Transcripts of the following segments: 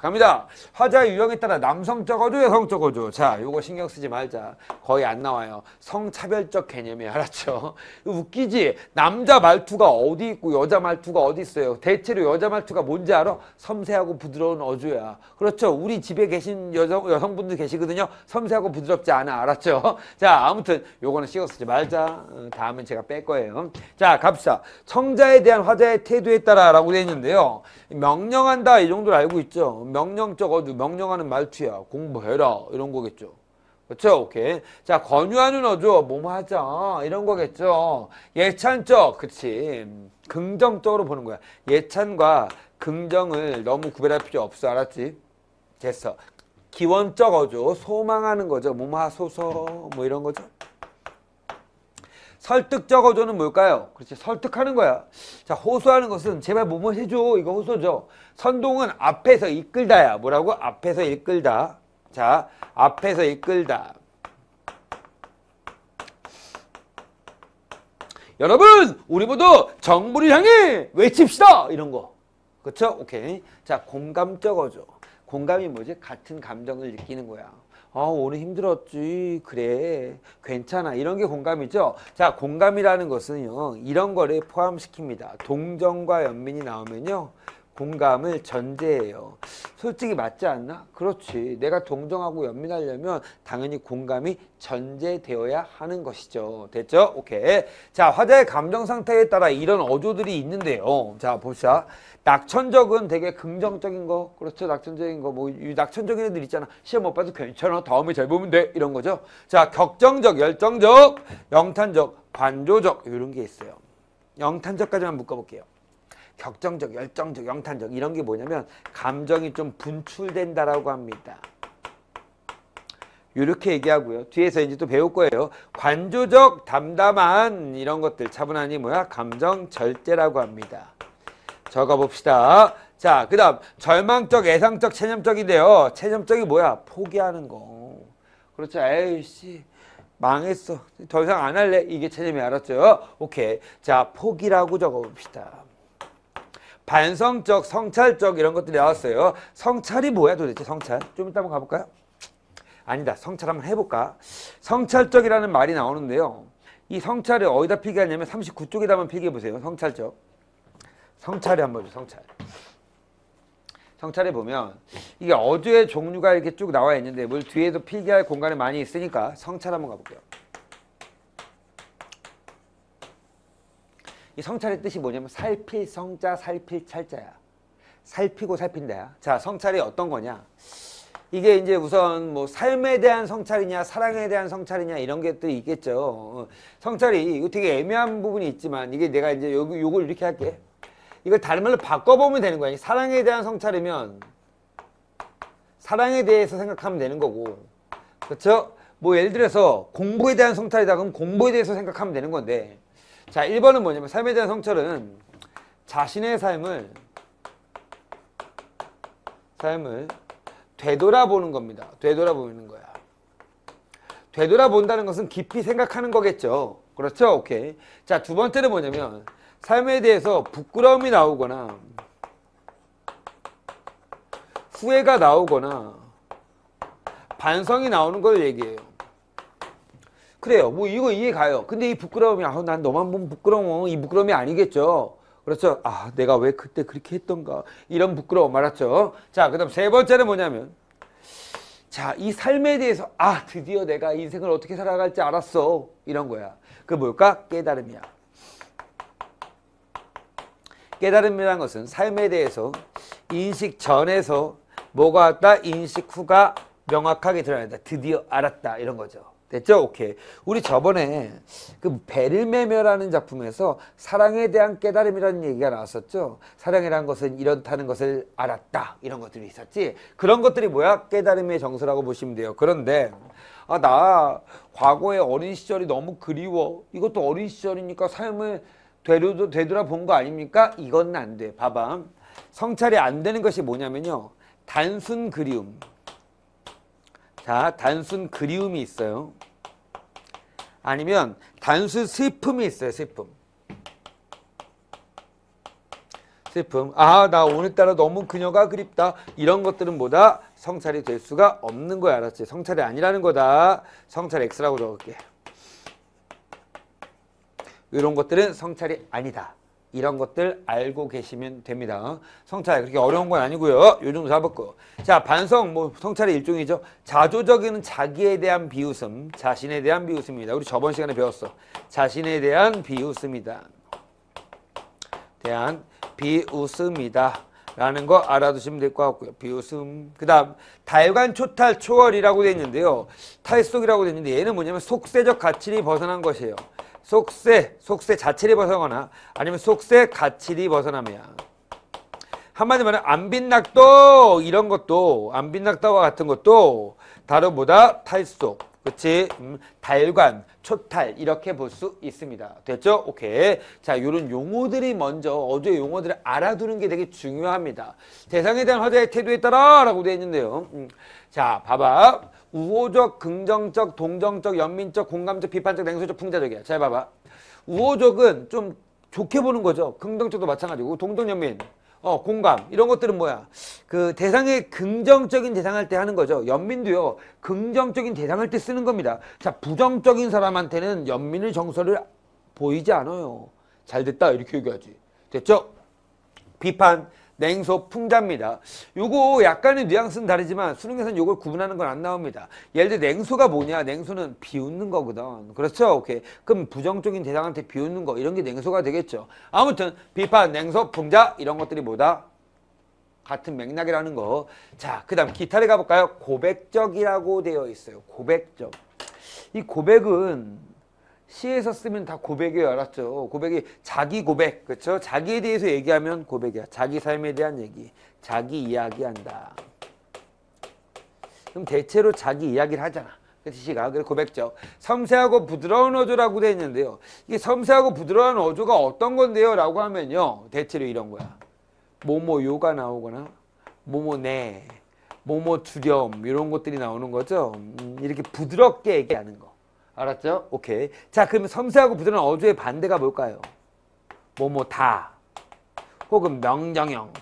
갑니다. 화자의 유형에 따라 남성적 어조, 여성적 어조. 자, 요거 신경 쓰지 말자. 거의 안 나와요. 성차별적 개념이 알았죠? 웃기지? 남자 말투가 어디 있고 여자 말투가 어디 있어요? 대체로 여자 말투가 뭔지 알아? 섬세하고 부드러운 어조야. 그렇죠? 우리 집에 계신 여성분들 계시거든요. 섬세하고 부드럽지 않아. 알았죠? 자, 아무튼 요거는 신경 쓰지 말자. 다음엔 제가 뺄 거예요. 자, 갑시다. 청자에 대한 화자의 태도에 따라 라고 되어 있는데요. 명령한다 이 정도로 알고 있죠. 명령적 어조, 명령하는 말투야. 공부해라 이런 거겠죠. 그렇죠? 오케이. 자, 권유하는 어조, 뭐뭐 하자 이런 거겠죠. 예찬적, 그치. 긍정적으로 보는 거야. 예찬과 긍정을 너무 구별할 필요 없어. 알았지? 됐어. 기원적 어조, 소망하는 거죠. 뭐뭐 하소서 뭐 이런 거죠. 설득적 어조는 뭘까요? 그렇지, 설득하는 거야. 자, 호소하는 것은 제발 뭐뭐 해줘. 이거 호소죠. 선동은 앞에서 이끌다야. 뭐라고? 앞에서 이끌다. 자, 앞에서 이끌다. 여러분, 우리 모두 정부를 향해 외칩시다. 이런 거. 그렇죠? 오케이. 자, 공감적 어조. 공감이 뭐지? 같은 감정을 느끼는 거야. 오늘 힘들었지. 그래. 괜찮아. 이런 게 공감이죠. 자, 공감이라는 것은요, 이런 거를 포함시킵니다. 동정과 연민이 나오면요, 공감을 전제해요. 솔직히 맞지 않나? 그렇지. 내가 동정하고 연민하려면 당연히 공감이 전제되어야 하는 것이죠. 됐죠? 오케이. 자, 화자의 감정 상태에 따라 이런 어조들이 있는데요. 자, 봅시다. 낙천적은 되게 긍정적인 거. 그렇죠. 낙천적인 거. 뭐, 낙천적인 애들 있잖아. 시험 못 봐도 괜찮아. 다음에 잘 보면 돼. 이런 거죠. 자, 격정적, 열정적, 영탄적, 관조적. 이런 게 있어요. 영탄적까지만 묶어볼게요. 격정적, 열정적, 영탄적 이런 게 뭐냐면 감정이 좀 분출된다라고 합니다. 이렇게 얘기하고요. 뒤에서 이제 또 배울 거예요. 관조적, 담담한 이런 것들 차분하니 뭐야? 감정 절제라고 합니다. 적어봅시다. 자, 그 다음 절망적, 애상적, 체념적인데요. 체념적이 뭐야? 포기하는 거. 그렇죠. 에이씨 망했어. 더 이상 안 할래. 이게 체념이 알았죠? 오케이. 자, 포기라고 적어봅시다. 반성적, 성찰적 이런 것들이 나왔어요. 성찰이 뭐야 도대체? 성찰? 좀 이따 한번 가볼까요? 아니다. 성찰 한번 해볼까? 성찰적이라는 말이 나오는데요. 이 성찰을 어디다 필기하냐면 39쪽에다 한번 필기해보세요. 성찰적. 성찰이 한번 보죠. 성찰. 성찰에 보면 이게 어조의 종류가 이렇게 쭉 나와 있는데 뭘 뒤에도 필기할 공간이 많이 있으니까 성찰 한번 가볼게요. 이 성찰의 뜻이 뭐냐면 살필 성자, 살필 찰자야. 살피고 살핀다야. 자, 성찰이 어떤 거냐? 이게 이제 우선 뭐 삶에 대한 성찰이냐, 사랑에 대한 성찰이냐 이런 것들이 있겠죠. 성찰이 이거 되게 애매한 부분이 있지만 이게 내가 이제 요걸 이렇게 할게. 이걸 다른 말로 바꿔보면 되는 거야. 사랑에 대한 성찰이면 사랑에 대해서 생각하면 되는 거고, 그렇죠? 뭐 예를 들어서 공부에 대한 성찰이다 그러면 공부에 대해서 생각하면 되는 건데, 자, 1번은 뭐냐면 삶에 대한 성찰은 자신의 삶을 되돌아보는 겁니다. 되돌아보는 거야. 되돌아본다는 것은 깊이 생각하는 거겠죠. 그렇죠? 오케이. 자, 두 번째는 뭐냐면 삶에 대해서 부끄러움이 나오거나 후회가 나오거나 반성이 나오는 걸 얘기해요. 그래요. 뭐 이거 이해 가요. 근데 이 부끄러움이 난 너만 보면 부끄러워. 이 부끄러움이 아니겠죠. 그렇죠. 내가 왜 그때 그렇게 했던가. 이런 부끄러움 알았죠. 자, 그 다음 세 번째는 뭐냐면 자, 이 삶에 대해서 드디어 내가 인생을 어떻게 살아갈지 알았어. 이런 거야. 그 뭘까? 깨달음이야. 깨달음이라는 것은 삶에 대해서 인식 전에서 뭐가 왔다? 인식 후가 명확하게 드러난다. 드디어 알았다. 이런 거죠. 됐죠? 오케이. 우리 저번에 그 베를메메라는 작품에서 사랑에 대한 깨달음이라는 얘기가 나왔었죠. 사랑이라는 것은 이렇다는 것을 알았다. 이런 것들이 있었지. 그런 것들이 뭐야? 깨달음의 정서라고 보시면 돼요. 그런데 나 과거의 어린 시절이 너무 그리워. 이것도 어린 시절이니까 삶을 되돌아본 거 아닙니까? 이건 안 돼. 봐봐. 성찰이 안 되는 것이 뭐냐면요. 단순 그리움. 자, 단순 그리움이 있어요. 아니면 단순 슬픔이 있어요. 슬픔. 슬픔. 아, 나 오늘따라 너무 그녀가 그립다. 이런 것들은 뭐다? 성찰이 될 수가 없는 거야. 알았지? 성찰이 아니라는 거다. 성찰 X라고 적을게. 이런 것들은 성찰이 아니다. 이런 것들 알고 계시면 됩니다. 성찰 그렇게 어려운 건 아니고요. 요 정도 잡았고. 자, 반성 뭐 성찰의 일종이죠. 자조적인 자기에 대한 비웃음, 자신에 대한 비웃음입니다. 우리 저번 시간에 배웠어. 자신에 대한 비웃음이다. 대한 비웃음이다. 라는 거 알아두시면 될 것 같고요. 비웃음. 그 다음 달관 초탈 초월이라고 되어 있는데요. 탈속이라고 되어 있는데 얘는 뭐냐면 속세적 가치를 벗어난 것이에요. 속세 자체를 벗어나거나 아니면 속세 가치를 벗어나면 한마디로 말하면 안빈낙도 이런 것도 안빈낙다와 같은 것도 다르보다 탈속 그치? 달관, 초탈 이렇게 볼 수 있습니다. 됐죠? 오케이. 자, 요런 용어들이 먼저 어조의 용어들을 알아두는 게 되게 중요합니다. 대상에 대한 화자의 태도에 따라 라고 되어 있는데요. 자, 봐봐. 우호적, 긍정적, 동정적, 연민적, 공감적, 비판적, 냉소적, 풍자적이야. 잘 봐봐. 우호적은 좀 좋게 보는 거죠. 긍정적도 마찬가지고 동정, 연민, 공감 이런 것들은 뭐야? 그 대상의 긍정적인 대상할 때 하는 거죠. 연민도요. 긍정적인 대상할 때 쓰는 겁니다. 자, 부정적인 사람한테는 연민의 정서를 보이지 않아요. 잘 됐다 이렇게 얘기하지. 됐죠? 비판, 냉소, 풍자입니다. 요거 약간의 뉘앙스는 다르지만 수능에서는 요걸 구분하는 건 안 나옵니다. 예를 들어 냉소가 뭐냐? 냉소는 비웃는 거거든. 그렇죠? 오케이. 그럼 부정적인 대상한테 비웃는 거 이런 게 냉소가 되겠죠. 아무튼 비판, 냉소, 풍자 이런 것들이 뭐다? 같은 맥락이라는 거. 자, 그 다음 기타를 가볼까요? 고백적이라고 되어 있어요. 고백적. 이 고백은 시에서 쓰면 다 고백이에요. 알았죠? 고백이 자기 고백. 그렇죠? 자기에 대해서 얘기하면 고백이야. 자기 삶에 대한 얘기. 자기 이야기한다. 그럼 대체로 자기 이야기를 하잖아. 그치? 시가. 그래서 고백적. 섬세하고 부드러운 어조라고 되어 있는데요. 이게 섬세하고 부드러운 어조가 어떤 건데요? 라고 하면요. 대체로 이런 거야. 뭐뭐요가 나오거나 뭐뭐네, 뭐뭐 두려움 이런 것들이 나오는 거죠. 이렇게 부드럽게 얘기하는 거. 알았죠? 오케이. 자, 그러면 섬세하고 부드러운 어조의 반대가 뭘까요? 뭐뭐다 혹은 명정형.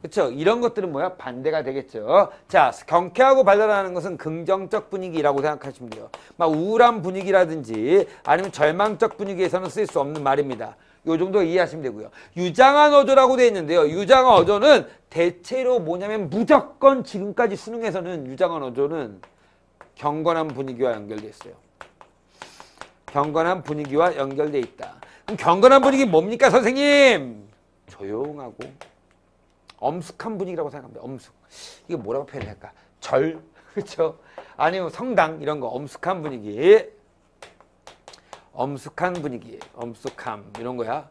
그렇죠? 이런 것들은 뭐야? 반대가 되겠죠. 자, 경쾌하고 발랄하는 것은 긍정적 분위기라고 생각하시면 돼요. 막 우울한 분위기라든지 아니면 절망적 분위기에서는 쓸 수 없는 말입니다. 요 정도 이해하시면 되고요. 유장한 어조라고 되어 있는데요. 유장한 어조는 대체로 뭐냐면 무조건 지금까지 수능에서는 유장한 어조는 경건한 분위기와 연결되어 있어요. 경건한 분위기와 연결되어 있다. 그럼 경건한 분위기 뭡니까 선생님? 조용하고 엄숙한 분위기라고 생각합니다. 엄숙. 이게 뭐라고 표현할까? 절, 그렇죠? 아니면 성당 이런 거 엄숙한 분위기. 엄숙한 분위기, 엄숙함 이런 거야.